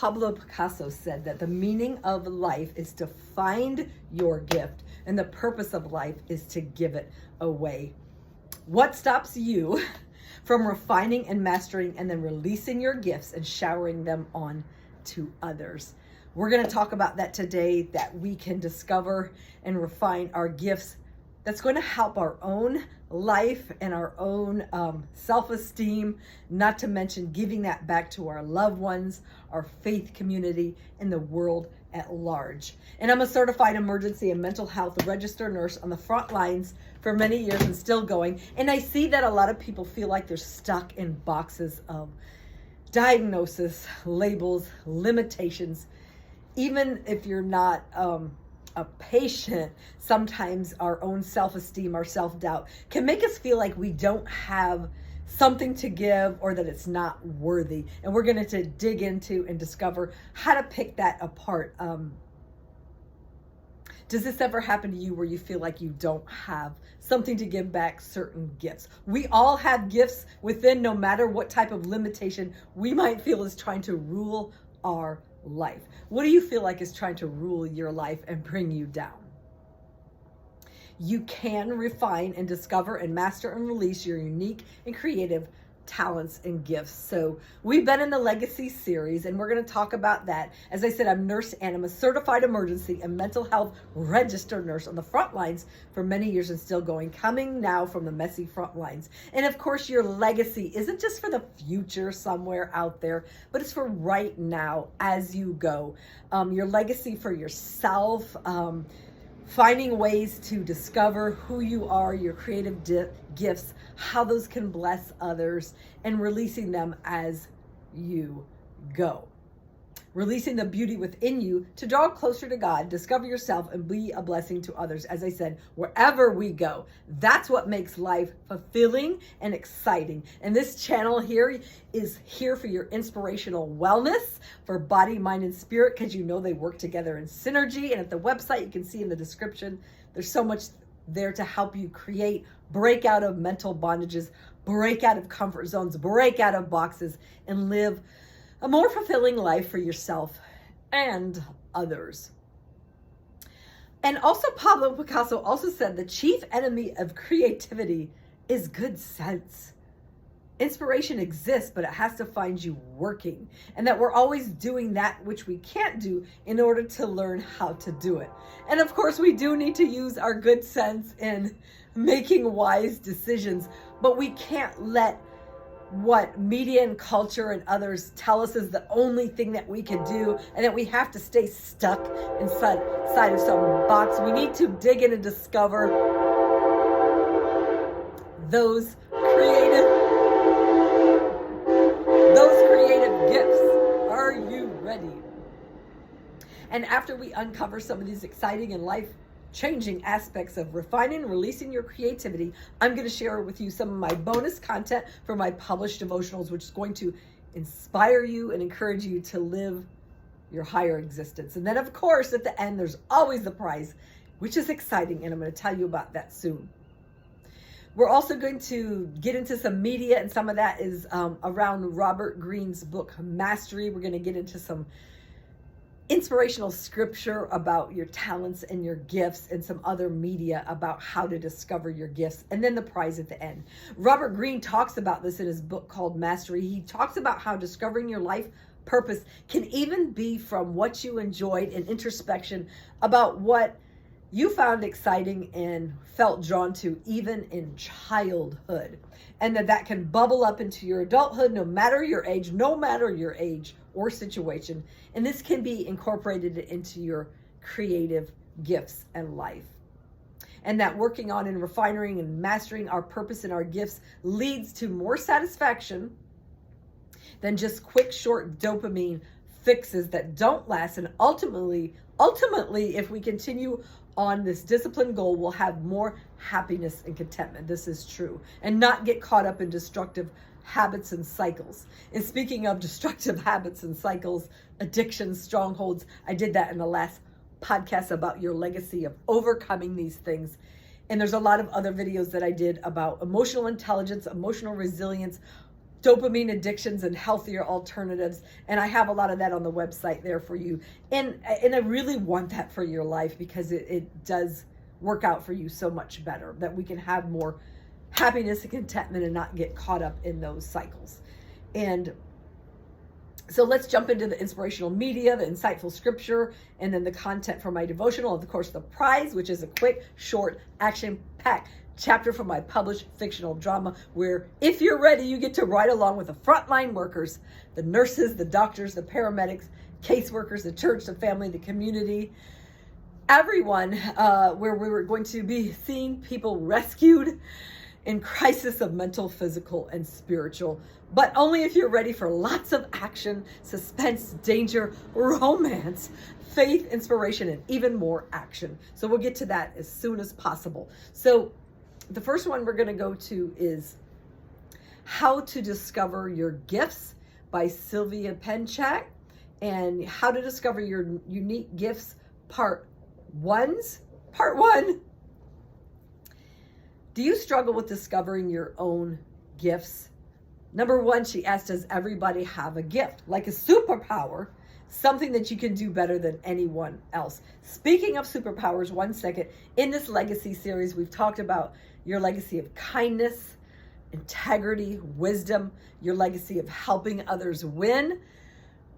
Pablo Picasso said that the meaning of life is to find your gift, and the purpose of life is to give it away. What stops you from refining and mastering and then releasing your gifts and showering them on to others? We're going to talk about that today, that we can discover and refine our gifts. That's going to help our own life and our own self-esteem, not to mention giving that back to our loved ones, our faith community, and the world at large. And I'm a certified emergency and mental health registered nurse on the front lines for many years and still going. And I see that a lot of people feel like they're stuck in boxes of diagnosis, labels, limitations. Even if you're not a patient, sometimes our own self-esteem, our self-doubt can make us feel like we don't have something to give or that it's not worthy. And we're going to dig into and discover how to pick that apart. Does this ever happen to you where you feel like you don't have something to give back, certain gifts? We all have gifts within, no matter what type of limitation we might feel is trying to rule our life. What do you feel like is trying to rule your life and bring you down? You can refine and discover and master and release your unique and creative talents and gifts. So we've been in the Legacy series, and we're going to talk about that. As I said, I'm Nurse Ann. I'm a certified emergency and mental health registered nurse on the front lines for many years and still going, coming now from the messy front lines. And of course, your legacy isn't just for the future somewhere out there, but it's for right now as you go. Your legacy for yourself, finding ways to discover who you are, your creative gifts, how those can bless others, and releasing them as you go. Releasing the beauty within you to draw closer to God, discover yourself, and be a blessing to others. As I said, wherever we go, that's what makes life fulfilling and exciting. And this channel here is here for your inspirational wellness, for body, mind, and spirit, because you know they work together in synergy. And at the website, you can see in the description, there's so much there to help you create, break out of mental bondages, break out of comfort zones, break out of boxes, and live a more fulfilling life for yourself and others. And also, Pablo Picasso also said the chief enemy of creativity is good sense. Inspiration exists, but it has to find you working, and that we're always doing that which we can't do in order to learn how to do it. And of course, we do need to use our good sense in making wise decisions, but we can't let what media and culture and others tell us is the only thing that we can do, and that we have to stay stuck inside of some box. We need to dig in and discover those creative gifts. Are you ready? And after we uncover some of these exciting and life-changing aspects of refining and releasing your creativity, I'm going to share with you some of my bonus content for my published devotionals, which is going to inspire you and encourage you to live your higher existence. And then, of course, at the end, there's always the prize, which is exciting, and I'm going to tell you about that soon. We're also going to get into some media, and some of that is around Robert Greene's book, Mastery. We're going to get into some inspirational scripture about your talents and your gifts, and some other media about how to discover your gifts, and then the prize at the end. Robert Greene talks about this in his book called Mastery. He talks about how discovering your life purpose can even be from what you enjoyed in introspection about what you found exciting and felt drawn to even in childhood, and that can bubble up into your adulthood, no matter your age or situation. And this can be incorporated into your creative gifts and life. And that working on and refining and mastering our purpose and our gifts leads to more satisfaction than just quick, short dopamine fixes that don't last. And ultimately, if we continue on this disciplined goal, we'll have more happiness and contentment. This is true. And not get caught up in destructive habits and cycles. And speaking of destructive habits and cycles, addictions, strongholds, I did that in the last podcast about your legacy of overcoming these things. And there's a lot of other videos that I did about emotional intelligence, emotional resilience, dopamine addictions and healthier alternatives. And I have a lot of that on the website there for you. And I really want that for your life, because it does work out for you so much better, that we can have more happiness and contentment and not get caught up in those cycles. And so let's jump into the inspirational media, the insightful scripture, and then the content for my devotional. Of course, the prize, which is a quick, short, action-packed chapter from my published fictional drama, where if you're ready, you get to ride along with the frontline workers, the nurses, the doctors, the paramedics, caseworkers, the church, the family, the community, everyone, where we were going to be seeing people rescued in crisis of mental, physical, and spiritual, but only if you're ready for lots of action, suspense, danger, romance, faith, inspiration, and even more action. So we'll get to that as soon as possible. So the first one we're going to go to is How to Discover Your Gifts by Sylvia Penchak, and How to Discover Your Unique Gifts, Part 1. Do you struggle with discovering your own gifts? Number 1, she asked, does everybody have a gift, like a superpower, something that you can do better than anyone else? Speaking of superpowers, 1 second, in this legacy series, we've talked about your legacy of kindness, integrity, wisdom, your legacy of helping others win,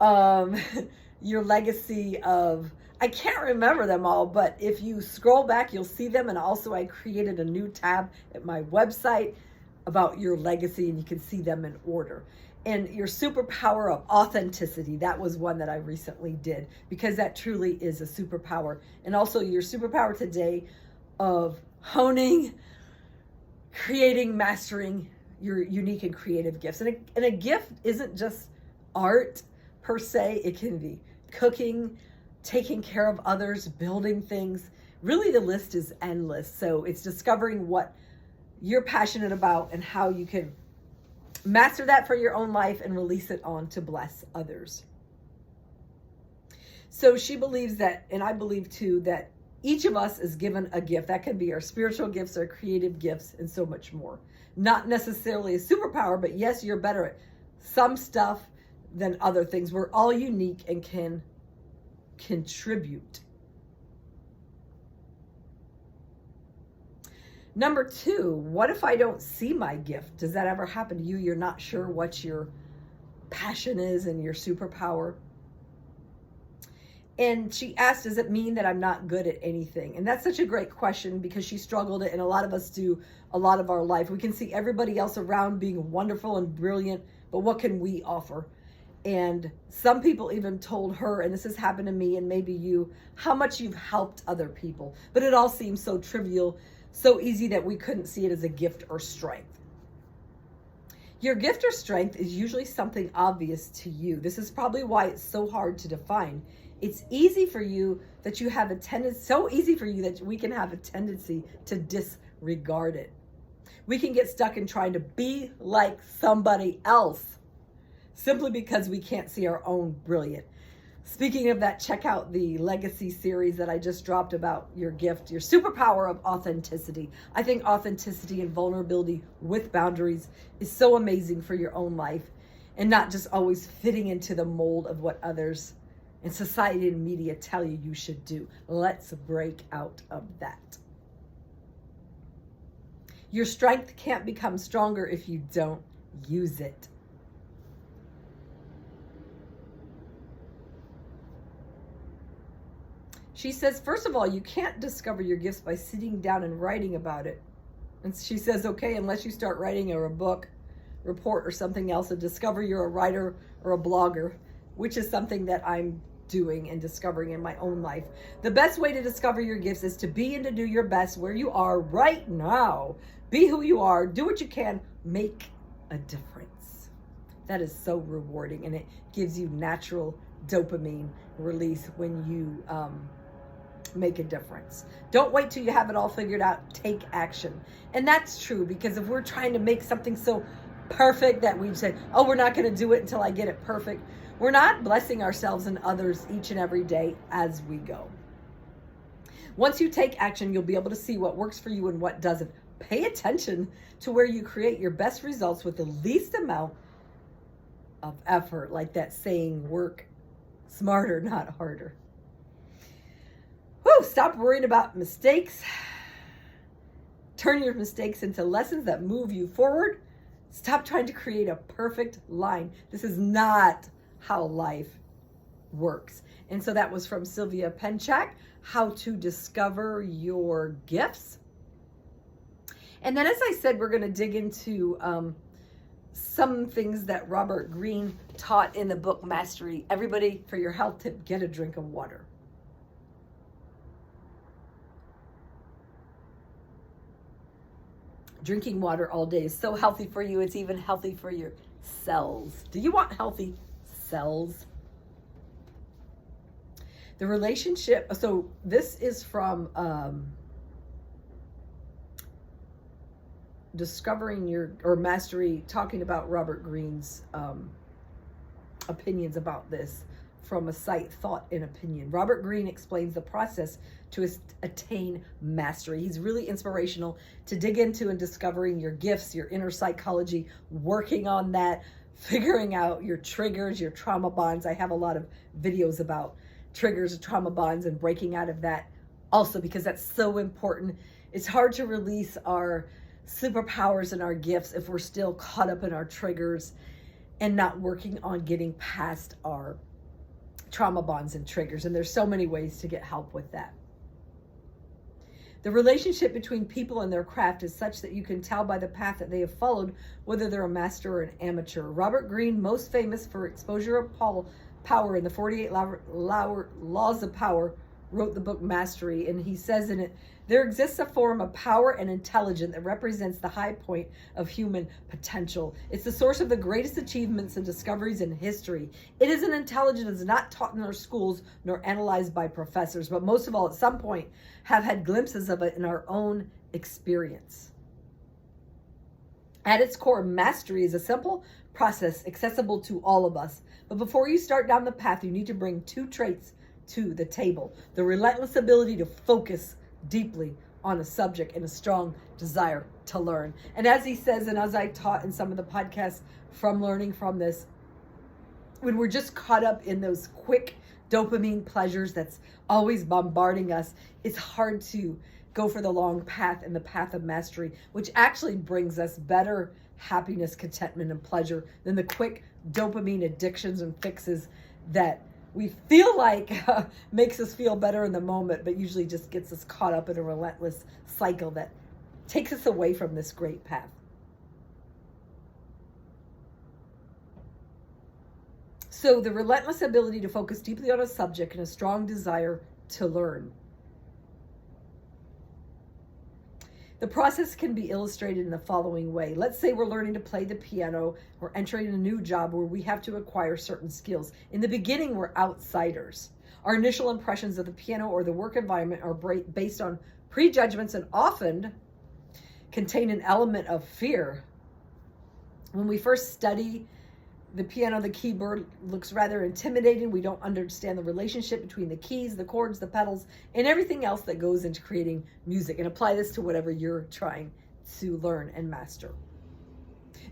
your legacy of, I can't remember them all, but if you scroll back, you'll see them. And also I created a new tab at my website about your legacy, and you can see them in order. And your superpower of authenticity, that was one that I recently did, because that truly is a superpower. And also your superpower today of honing, creating, mastering your unique and creative gifts. And a gift isn't just art per se. It can be cooking, taking care of others, building things. Really, the list is endless. So it's discovering what you're passionate about and how you can master that for your own life and release it on to bless others. So she believes that, and I believe too, that each of us is given a gift. That can be our spiritual gifts, our creative gifts, and so much more. Not necessarily a superpower, but yes, you're better at some stuff than other things. We're all unique and can contribute. Number 2, what if I don't see my gift? Does that ever happen to you? You're not sure what your passion is and your superpower. And she asked, does it mean that I'm not good at anything? And that's such a great question, because she struggled it, and a lot of us do a lot of our life. We can see everybody else around being wonderful and brilliant, but what can we offer? And some people even told her, and this has happened to me and maybe you, how much you've helped other people. But it all seems so trivial, so easy, that we couldn't see it as a gift or strength. Your gift or strength is usually something obvious to you. This is probably why it's so hard to define. It's easy for you that you have a tendency, so easy for you that we can have a tendency to disregard it. We can get stuck in trying to be like somebody else simply because we can't see our own brilliance. Speaking of that, check out the legacy series that I just dropped about your gift, your superpower of authenticity. I think authenticity and vulnerability with boundaries is so amazing for your own life, and not just always fitting into the mold of what others in society and media tell you you should do. Let's break out of that. Your strength can't become stronger if you don't use it. She says, first of all, you can't discover your gifts by sitting down and writing about it. And she says, okay, unless you start writing a book, report, or something else, and discover you're a writer or a blogger, which is something that I'm doing and discovering in my own life. The best way to discover your gifts is to be and to do your best where you are right now. Be who you are, do what you can, make a difference. That is so rewarding, and it gives you natural dopamine release when you make a difference. Don't wait till you have it all figured out. Take action. And that's true, because if we're trying to make something so perfect that we say, oh, we're not going to do it until I get it perfect, we're not blessing ourselves and others each and every day as we go. Once you take action, you'll be able to see what works for you and what doesn't. Pay attention to where you create your best results with the least amount of effort, like that saying, work smarter, not harder. Whew, stop worrying about mistakes. Turn your mistakes into lessons that move you forward. Stop trying to create a perfect line. This is not how life works. And so that was from Sylvia Penchak, How to Discover Your Gifts. And then, as I said, we're going to dig into some things that Robert Greene taught in the book Mastery. Everybody, for your health tip, get a drink of water. Drinking water all day is so healthy for you. It's even healthy for your cells. Do you want healthy cells? The relationship, so this is from Discovering Your, or Mastery, talking about Robert Greene's opinions about this from a site, Thought and Opinion. Robert Greene explains the process to attain mastery. He's really inspirational to dig into and discovering your gifts, your inner psychology, working on that, figuring out your triggers, your trauma bonds. I have a lot of videos about triggers, trauma bonds, and breaking out of that also, because that's so important. It's hard to release our superpowers and our gifts if we're still caught up in our triggers and not working on getting past our trauma bonds and triggers. And there's so many ways to get help with that. The relationship between people and their craft is such that you can tell by the path that they have followed whether they're a master or an amateur. Robert Greene, most famous for exposure of power in the 48 Laws of Power, wrote the book Mastery, and he says in it, there exists a form of power and intelligence that represents the high point of human potential. It's the source of the greatest achievements and discoveries in history. It is an intelligence that is not taught in our schools nor analyzed by professors, but most of all, at some point, have had glimpses of it in our own experience. At its core, mastery is a simple process accessible to all of us. But before you start down the path, you need to bring two traits to the table: the relentless ability to focus deeply on a subject and a strong desire to learn. And as he says, and as I taught in some of the podcasts from learning from this, when we're just caught up in those quick dopamine pleasures that's always bombarding us, it's hard to go for the long path and the path of mastery, which actually brings us better happiness, contentment, and pleasure than the quick dopamine addictions and fixes that we feel like makes us feel better in the moment, but usually just gets us caught up in a relentless cycle that takes us away from this great path. So the relentless ability to focus deeply on a subject and a strong desire to learn. The process can be illustrated in the following way. Let's say we're learning to play the piano or entering a new job where we have to acquire certain skills. In the beginning, we're outsiders. Our initial impressions of the piano or the work environment are based on prejudgments and often contain an element of fear. When we first study the piano, the keyboard looks rather intimidating. We don't understand the relationship between the keys, the chords, the pedals, and everything else that goes into creating music. And apply this to whatever you're trying to learn and master.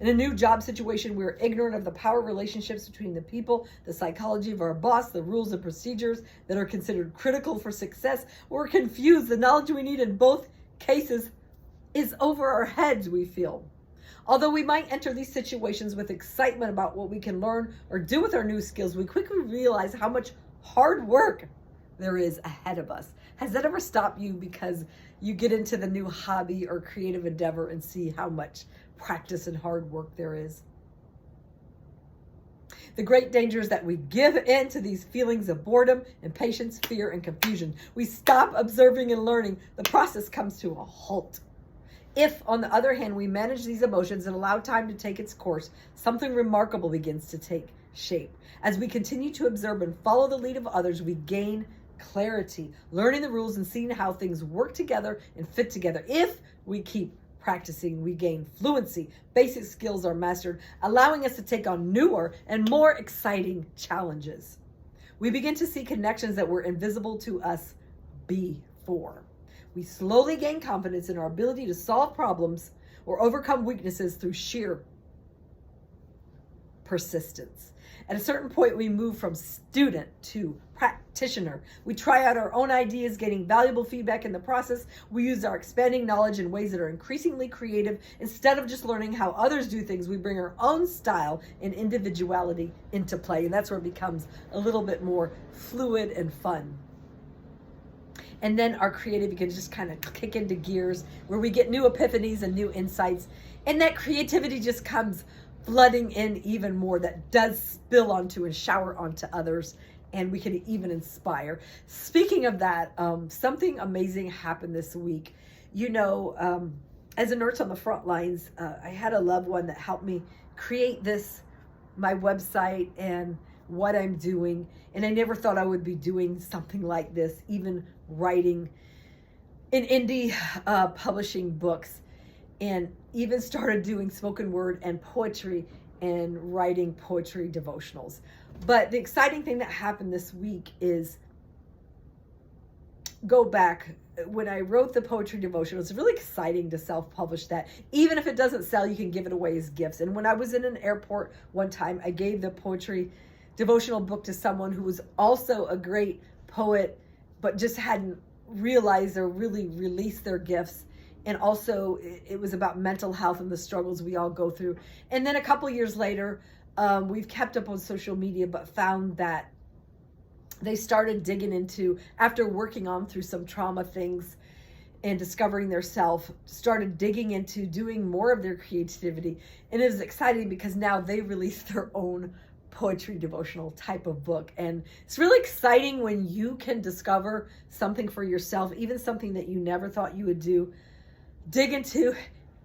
In a new job situation, we're ignorant of the power relationships between the people, the psychology of our boss, the rules and procedures that are considered critical for success. We're confused. The knowledge we need in both cases is over our heads, we feel. Although we might enter these situations with excitement about what we can learn or do with our new skills, we quickly realize how much hard work there is ahead of us. Has that ever stopped you because you get into the new hobby or creative endeavor and see how much practice and hard work there is? The great danger is that we give in to these feelings of boredom, impatience, fear, and confusion. We stop observing and learning. The process comes to a halt. If, on the other hand, we manage these emotions and allow time to take its course, something remarkable begins to take shape. As we continue to observe and follow the lead of others, we gain clarity, learning the rules and seeing how things work together and fit together. If we keep practicing, we gain fluency. Basic skills are mastered, allowing us to take on newer and more exciting challenges. We begin to see connections that were invisible to us before. We slowly gain confidence in our ability to solve problems or overcome weaknesses through sheer persistence. At a certain point, we move from student to practitioner. We try out our own ideas, getting valuable feedback in the process. We use our expanding knowledge in ways that are increasingly creative. Instead of just learning how others do things, we bring our own style and individuality into play. And that's where it becomes a little bit more fluid and fun. And then our creativity can just kind of kick into gears where we get new epiphanies and new insights. And that creativity just comes flooding in even more, that does spill onto and shower onto others, and we can even inspire. Speaking of that, something amazing happened this week. As a nurse on the front lines, I had a loved one that helped me create my website and what I'm doing, and I never thought I would be doing something like this, even writing in indie publishing books, and even started doing spoken word and poetry and writing poetry devotionals. But the exciting thing that happened this week is, go back, when I wrote the poetry devotional, it's really exciting to self-publish that. Even if it doesn't sell, you can give it away as gifts. And when I was in an airport one time, I gave the poetry devotional book to someone who was also a great poet, but just hadn't realized or really released their gifts. And also it was about mental health and the struggles we all go through. And then a couple years later, we've kept up on social media, but found that they started digging into, after working on through some trauma things and discovering their self, started digging into doing more of their creativity. And it was exciting because now they release their own poetry devotional type of book. And it's really exciting when you can discover something for yourself, even something that you never thought you would do. Dig into,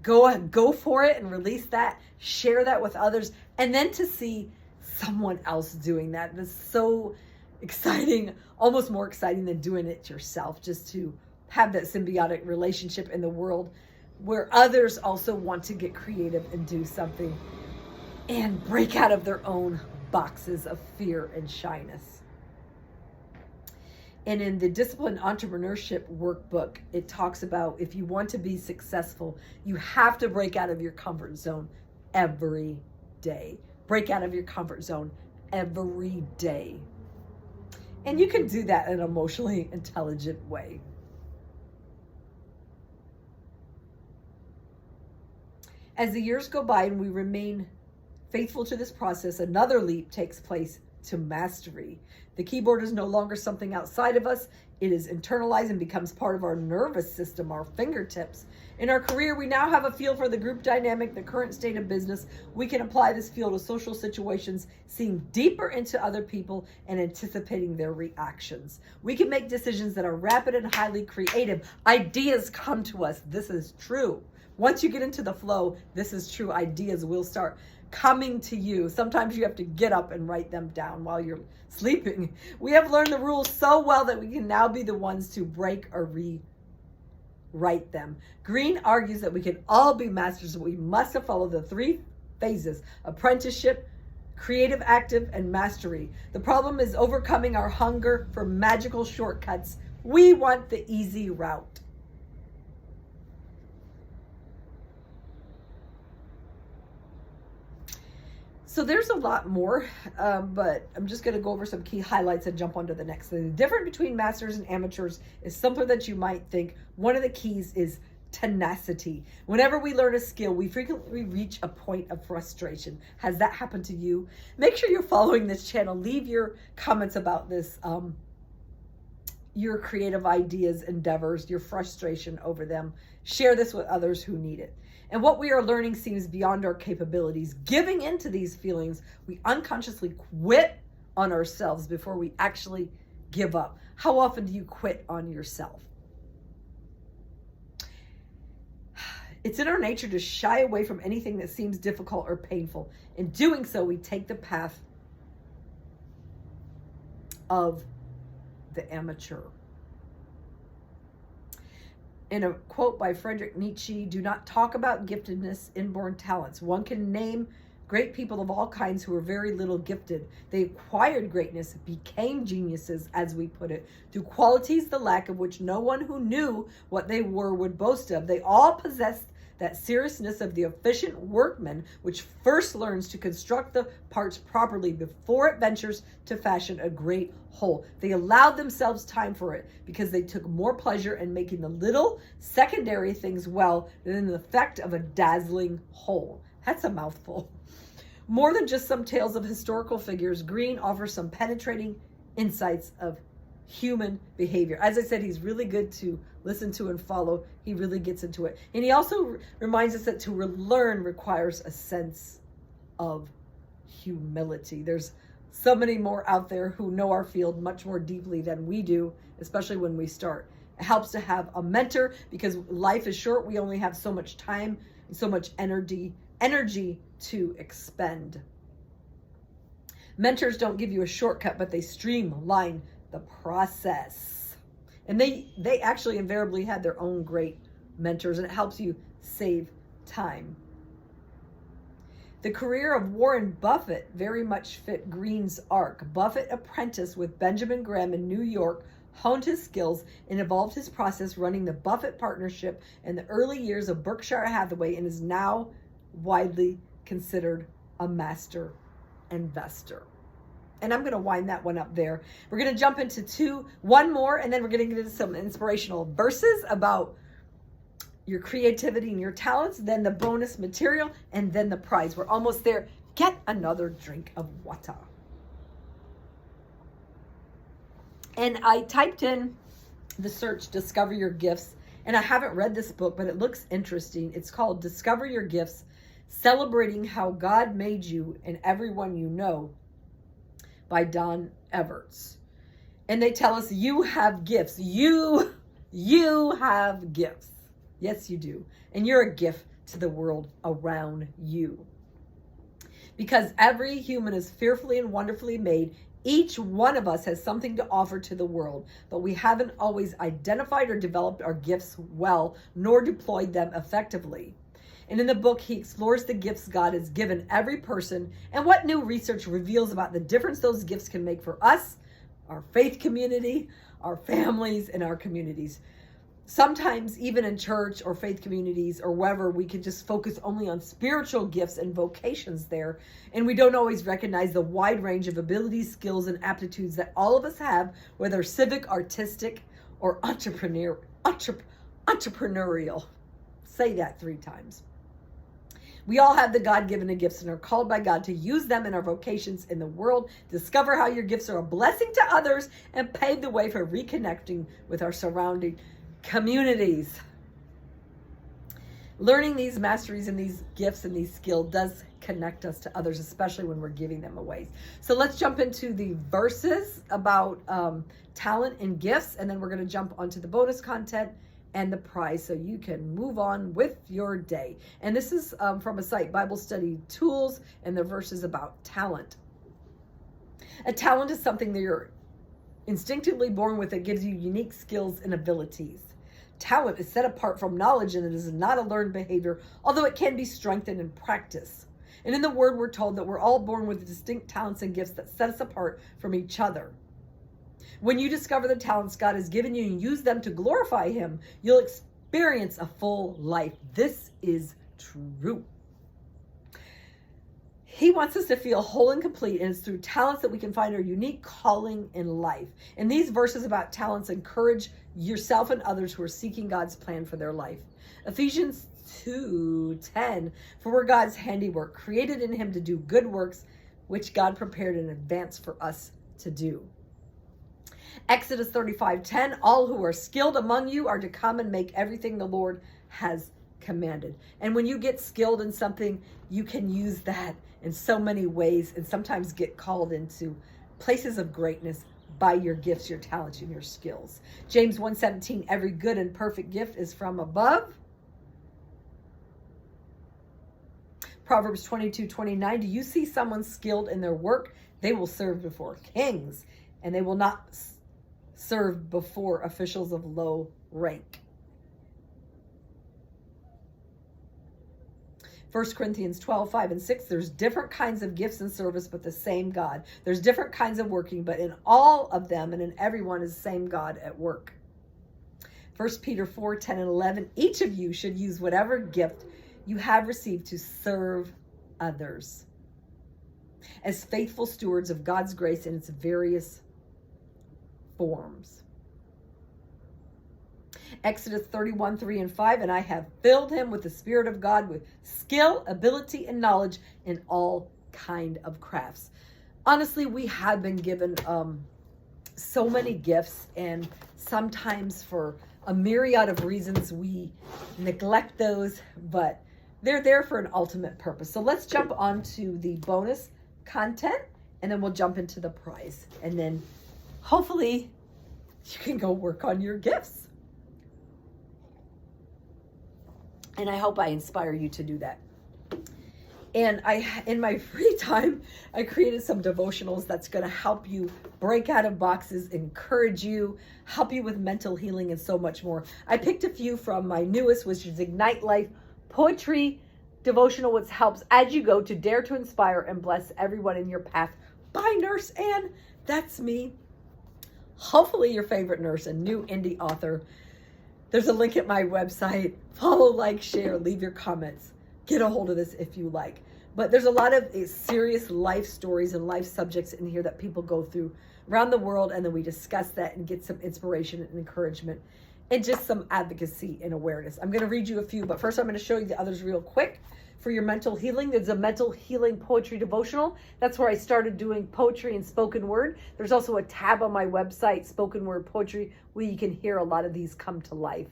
go for it and release that, share that with others, and then to see someone else doing that. That's so exciting, almost more exciting than doing it yourself, just to have that symbiotic relationship in the world where others also want to get creative and do something and break out of their own boxes of fear and shyness. And in the Disciplined Entrepreneurship Workbook, it talks about, if you want to be successful, you have to break out of your comfort zone every day. Break out of your comfort zone every day. And you can do that in an emotionally intelligent way. As the years go by and we remain faithful to this process, another leap takes place to mastery. The keyboard is no longer something outside of us. It is internalized and becomes part of our nervous system, our fingertips. In our career, we now have a feel for the group dynamic, the current state of business. We can apply this feel to social situations, seeing deeper into other people and anticipating their reactions. We can make decisions that are rapid and highly creative. Ideas come to us. This is true. Once you get into the flow, this is true. Ideas will start coming to you. Sometimes you have to get up and write them down while you're sleeping. We have learned the rules so well that we can now be the ones to break or rewrite them. Greene argues that we can all be masters, but we must follow the 3 phases: apprenticeship, creative active, and mastery. The problem is overcoming our hunger for magical shortcuts. We want the easy route. So there's a lot more, but I'm just going to go over some key highlights and jump on to the next thing. The difference between masters and amateurs is something that you might think. One of the keys is tenacity. Whenever we learn a skill, we frequently reach a point of frustration. Has that happened to you? Make sure you're following this channel. Leave your comments about this, your creative ideas, endeavors, your frustration over them. Share this with others who need it. And what we are learning seems beyond our capabilities. Giving into these feelings, we unconsciously quit on ourselves before we actually give up. How often do you quit on yourself? It's in our nature to shy away from anything that seems difficult or painful. In doing so, we take the path of the amateur. In a quote by Friedrich Nietzsche, do not talk about giftedness, inborn talents. One can name great people of all kinds who were very little gifted. They acquired greatness, became geniuses, as we put it, through qualities the lack of which no one who knew what they were would boast of. They all possessed that seriousness of the efficient workman, which first learns to construct the parts properly before it ventures to fashion a great whole. They allowed themselves time for it because they took more pleasure in making the little secondary things well than in the effect of a dazzling whole. That's a mouthful. More than just some tales of historical figures, Greene offers some penetrating insights of human behavior. As I said, he's really good to listen to and follow. He really gets into it. And he also reminds us that to learn requires a sense of humility. There's so many more out there who know our field much more deeply than we do, especially when we start. It helps to have a mentor because life is short. We only have so much time and so much energy to expend. Mentors don't give you a shortcut, but they streamline the process. And they actually invariably had their own great mentors, and it helps you save time. The career of Warren Buffett very much fit Greene's arc. Buffett apprenticed with Benjamin Graham in New York, honed his skills, and evolved his process running the Buffett Partnership in the early years of Berkshire Hathaway, and is now widely considered a master investor. And I'm going to wind that one up there. We're going to jump into one more, and then we're going to get into some inspirational verses about your creativity and your talents, then the bonus material, and then the prize. We're almost there. Get another drink of water. And I typed in the search, Discover Your Gifts, and I haven't read this book, but it looks interesting. It's called Discover Your Gifts, Celebrating How God Made You and Everyone You Know by Don Everts. And they tell us you have gifts. You have gifts. Yes, you do. And you're a gift to the world around you. Because every human is fearfully and wonderfully made. Each one of us has something to offer to the world, but we haven't always identified or developed our gifts well, nor deployed them effectively. And in the book, he explores the gifts God has given every person and what new research reveals about the difference those gifts can make for us, our faith community, our families, and our communities. Sometimes even in church or faith communities or wherever, we can just focus only on spiritual gifts and vocations there. And we don't always recognize the wide range of abilities, skills, and aptitudes that all of us have, whether civic, artistic, or entrepreneurial. Say that 3 times. We all have the God-given gifts and are called by God to use them in our vocations in the world. Discover how your gifts are a blessing to others and pave the way for reconnecting with our surrounding communities. Learning these masteries and these gifts and these skills does connect us to others, especially when we're giving them away. So let's jump into the verses about talent and gifts, and then we're going to jump onto the bonus content and the prize so you can move on with your day. And this is from a site, Bible Study Tools, and the verses about talent. A talent is something that you're instinctively born with that gives you unique skills and abilities. Talent is set apart from knowledge, and it is not a learned behavior, although it can be strengthened in practice. And in the Word, we're told that we're all born with distinct talents and gifts that set us apart from each other. When you discover the talents God has given you and use them to glorify Him, you'll experience a full life. This is true. He wants us to feel whole and complete, and it's through talents that we can find our unique calling in life. And these verses about talents encourage yourself and others who are seeking God's plan for their life. Ephesians 2:10, for we're God's handiwork, created in Him to do good works, which God prepared in advance for us to do. Exodus 35:10, all who are skilled among you are to come and make everything the Lord has commanded. And when you get skilled in something, you can use that in so many ways and sometimes get called into places of greatness by your gifts, your talents, and your skills. James 1:17, every good and perfect gift is from above. Proverbs 22:29, do you see someone skilled in their work? They will serve before kings, and they will not serve before officials of low rank. 1 Corinthians 12:5-6, there's different kinds of gifts and service, but the same God. There's different kinds of working, but in all of them and in everyone is the same God at work. 1 Peter 4, 10 and 11, each of you should use whatever gift you have received to serve others as faithful stewards of God's grace in its various forms. Exodus 31, 3 and 5, and I have filled him with the Spirit of God with skill, ability, and knowledge in all kind of crafts. Honestly, we have been given so many gifts, and sometimes for a myriad of reasons we neglect those, but they're there for an ultimate purpose. So let's jump on to the bonus content, and then we'll jump into the prize. And then hopefully you can go work on your gifts. And I hope I inspire you to do that. And in my free time, I created some devotionals that's going to help you break out of boxes, encourage you, help you with mental healing, and so much more. I picked a few from my newest, which is Ignite Life Poetry Devotional, which helps as you go to dare to inspire and bless everyone in your path by Nurse Ann. That's me. Hopefully your favorite nurse and new indie author. There's a link at my website. Follow, like, share, leave your comments. Get a hold of this if you like. But there's a lot of serious life stories and life subjects in here that people go through around the world, and then we discuss that and get some inspiration and encouragement and just some advocacy and awareness. I'm going to read you a few, but first I'm going to show you the others real quick. For your mental healing, there's a mental healing poetry devotional. That's where I started doing poetry and spoken word. There's also a tab on my website, Spoken Word Poetry, where you can hear a lot of these come to life.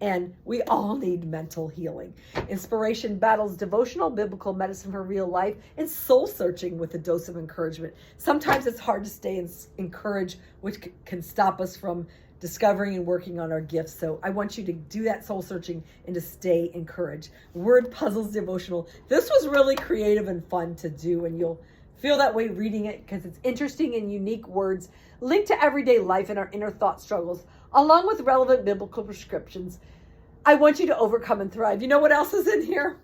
And we all need mental healing. Inspiration Battles Devotional, Biblical Medicine for Real Life, and Soul Searching with a Dose of Encouragement. Sometimes it's hard to stay encouraged, which can stop us from discovering and working on our gifts. So I want you to do that soul searching and to stay encouraged. Word Puzzles Devotional. This was really creative and fun to do, and you'll feel that way reading it because it's interesting and unique words linked to everyday life and our inner thought struggles, along with relevant biblical prescriptions. I want you to overcome and thrive. You know what else is in here?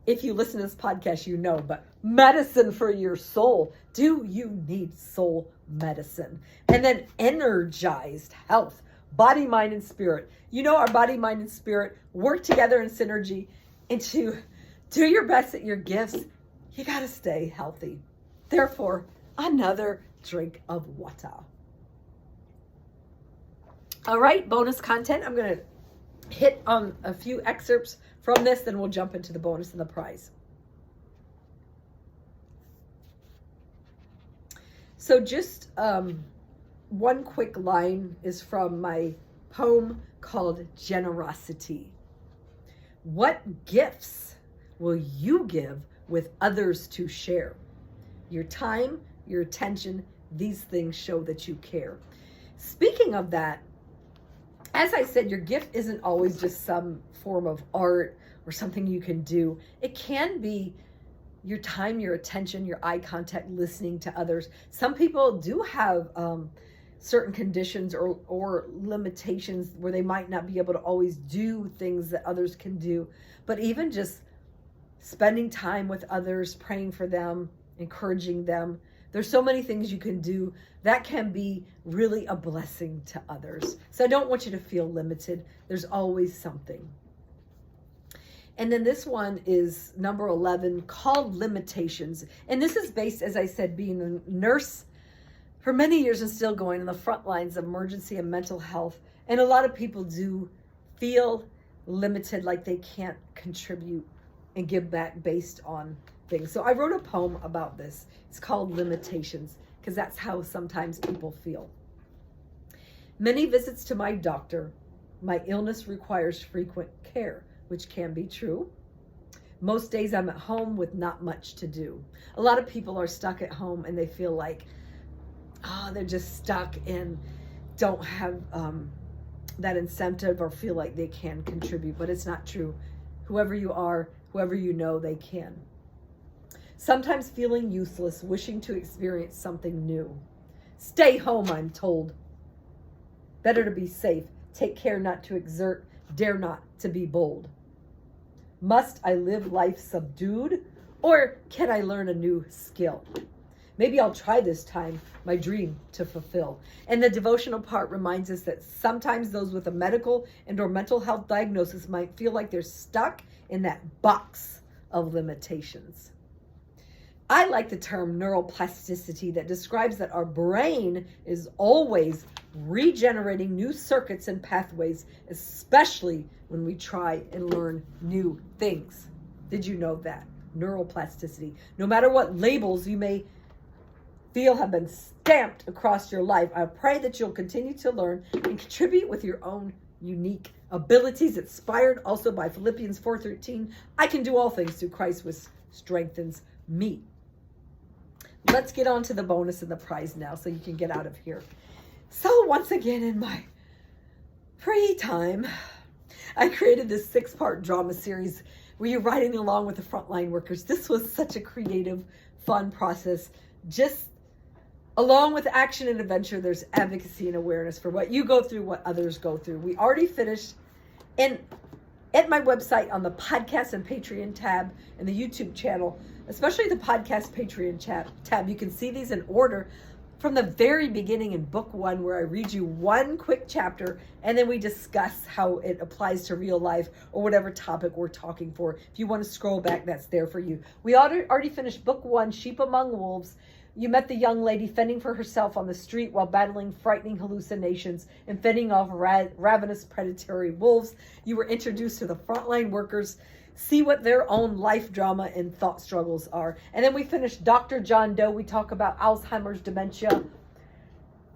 If you listen to this podcast, you know, but medicine for your soul. Do you need soul medicine? And then energized health, body, mind, and spirit. You know, our body, mind, and spirit work together in synergy. And to do your best at your gifts, you got to stay healthy. Therefore, another drink of water. All right, bonus content. I'm going to hit on a few excerpts from this, then we'll jump into the bonus and the prize. So just one quick line is from my poem called Generosity. What gifts will you give with others to share? Your time, your attention, these things show that you care. Speaking of that, as I said, your gift isn't always just some form of art or something you can do. It can be your time, your attention, your eye contact, listening to others. Some people do have certain conditions or limitations where they might not be able to always do things that others can do. But even just spending time with others, praying for them, encouraging them. There's so many things you can do that can be really a blessing to others. So I don't want you to feel limited. There's always something. And then this one is number 11, called Limitations. And this is based, as I said, being a nurse for many years and still going in the front lines of emergency and mental health. And a lot of people do feel limited, like they can't contribute and give back based on things. So I wrote a poem about this. It's called Limitations, because that's how sometimes people feel. Many visits to my doctor. My illness requires frequent care, which can be true. Most days I'm at home with not much to do. A lot of people are stuck at home and they feel like, they're just stuck and don't have that incentive or feel like they can contribute, but it's not true. Whoever you are, whoever you know, they can. Sometimes feeling useless, wishing to experience something new. Stay home, I'm told. Better to be safe. Take care not to exert. Dare not to be bold. Must I live life subdued, or can I learn a new skill? Maybe I'll try this time my dream to fulfill. And the devotional part reminds us that sometimes those with a medical and or mental health diagnosis might feel like they're stuck in that box of limitations. I like the term neuroplasticity that describes that our brain is always regenerating new circuits and pathways, especially when we try and learn new things. Did you know that? Neuroplasticity. No matter what labels you may feel have been stamped across your life, I pray that you'll continue to learn and contribute with your own unique abilities, inspired also by Philippians 4:13. I can do all things through Christ which strengthens me. Let's get on to the bonus and the prize now so you can get out of here. So once again, in my free time, I created this 6-part drama series where you're riding along with the frontline workers. This was such a creative, fun process. Just along with action and adventure, there's advocacy and awareness for what you go through, what others go through. We already finished. And at my website on the podcast and Patreon tab and the YouTube channel, especially the podcast Patreon tab, you can see these in order from the very beginning in book 1, where I read you one quick chapter and then we discuss how it applies to real life or whatever topic we're talking for. If you want to scroll back, that's there for you. We already finished book 1, Sheep Among Wolves. You met the young lady fending for herself on the street while battling frightening hallucinations and fending off ravenous predatory wolves. You were introduced to the frontline workers, see what their own life drama and thought struggles are. And then we finished Dr. John Doe. We talk about Alzheimer's, dementia,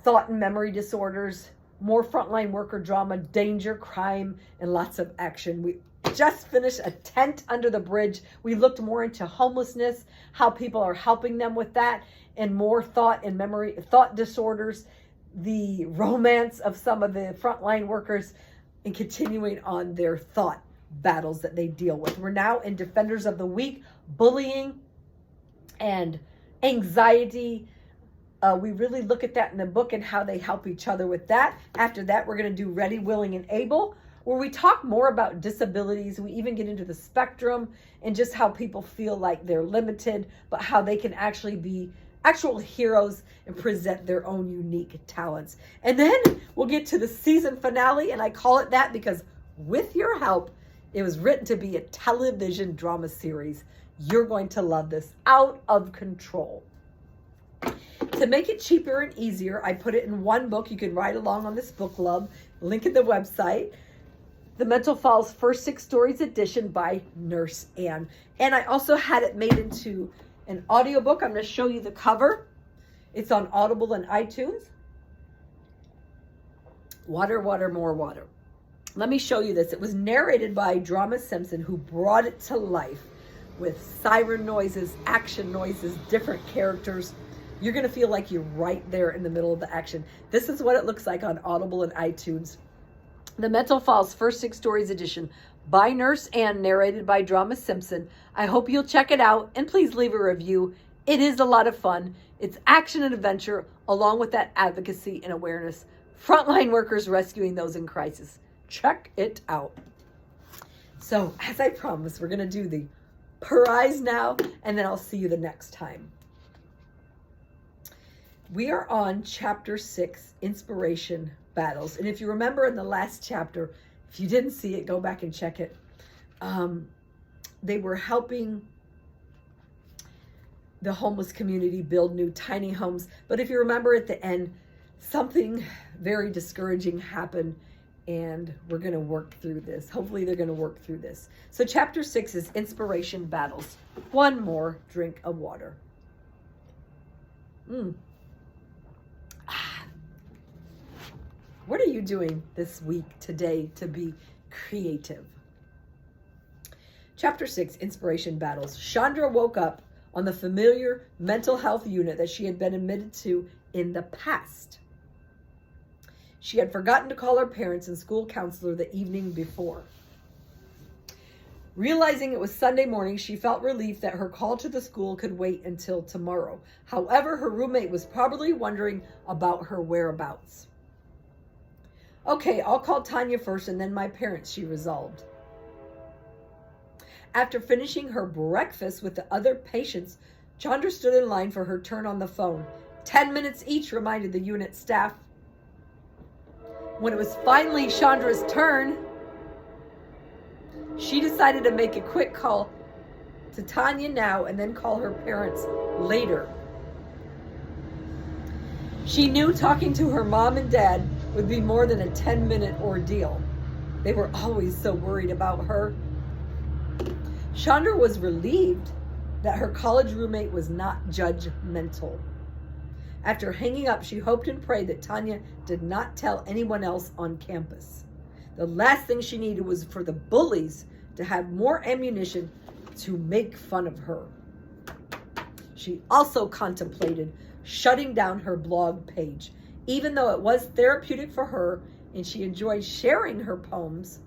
thought and memory disorders, more frontline worker drama, danger, crime, and lots of action. We just finished A Tent Under the Bridge. We looked more into homelessness, how people are helping them with that, and more thought and memory, thought disorders, the romance of some of the frontline workers, and continuing on their thought battles that they deal with. We're now in Defenders of the Weak, bullying and anxiety. We really look at that in the book and how they help each other with that. After that, we're going to do Ready, Willing, and Able, where we talk more about disabilities. We even get into the spectrum and just how people feel like they're limited, but how they can actually be actual heroes and present their own unique talents. And then we'll get to the season finale, and I call it that because with your help, it was written to be a television drama series. You're going to love this. Out of Control. To make it cheaper and easier, I put it in one book. You can ride along on this book club. Link in the website. The Mental Falls First 6 Stories edition by Nurse Anne. And I also had it made into an audiobook. I'm going to show you the cover. It's on Audible and iTunes. Water, water, more water. Let me show you this. It was narrated by Drama Simpson, who brought it to life with siren noises, action noises, different characters. You're going to feel like you're right there in the middle of the action. This is what it looks like on Audible and iTunes. The Mental Falls First 6 Stories edition by Nurse Anne, narrated by Drama Simpson. I hope you'll check it out, and please leave a review. It is a lot of fun. It's action and adventure, along with that advocacy and awareness. Frontline workers rescuing those in crisis. Check it out. So, as I promised, we're going to do the prize now, and then I'll see you the next time. We are on chapter 6, Inspiration Battles. And if you remember in the last chapter, if you didn't see it, go back and check it. They were helping the homeless community build new tiny homes. But if you remember at the end, something very discouraging happened, and we're going to work through this. Hopefully they're going to work through this. So chapter 6 is Inspiration Battles. One more drink of water. What are you doing this week, today, to be creative? Chapter 6, Inspiration Battles. Chandra woke up on the familiar mental health unit that she had been admitted to in the past. She had forgotten to call her parents and school counselor the evening before. Realizing it was Sunday morning, she felt relief that her call to the school could wait until tomorrow. However, her roommate was probably wondering about her whereabouts. Okay, I'll call Tanya first and then my parents, she resolved. After finishing her breakfast with the other patients, Chandra stood in line for her turn on the phone. 10 minutes each, reminded the unit staff. When it was finally Chandra's turn, she decided to make a quick call to Tanya now and then call her parents later. She knew talking to her mom and dad would be more than a 10-minute ordeal. They were always so worried about her. Chandra was relieved that her college roommate was not judgmental. After hanging up, she hoped and prayed that Tanya did not tell anyone else on campus. The last thing she needed was for the bullies to have more ammunition to make fun of her. She also contemplated shutting down her blog page. Even though it was therapeutic for her and she enjoyed sharing her poems,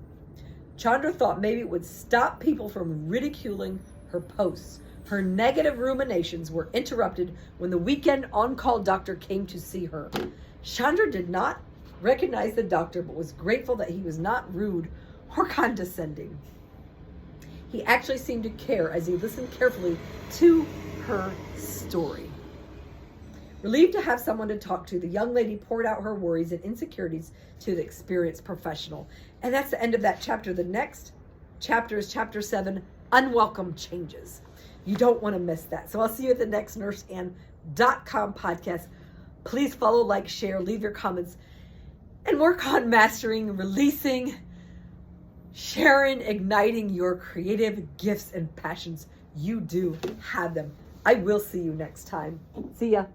Chandra thought maybe it would stop people from ridiculing her posts. Her negative ruminations were interrupted when the weekend on-call doctor came to see her. Chandra did not recognize the doctor, but was grateful that he was not rude or condescending. He actually seemed to care as he listened carefully to her story. Relieved to have someone to talk to, the young lady poured out her worries and insecurities to the experienced professional. And that's the end of that chapter. The next chapter is chapter 7, Unwelcome Changes. You don't want to miss that. So I'll see you at the next nurseann.com podcast. Please follow, like, share, leave your comments, and work on mastering, releasing, sharing, igniting your creative gifts and passions. You do have them. I will see you next time. See ya.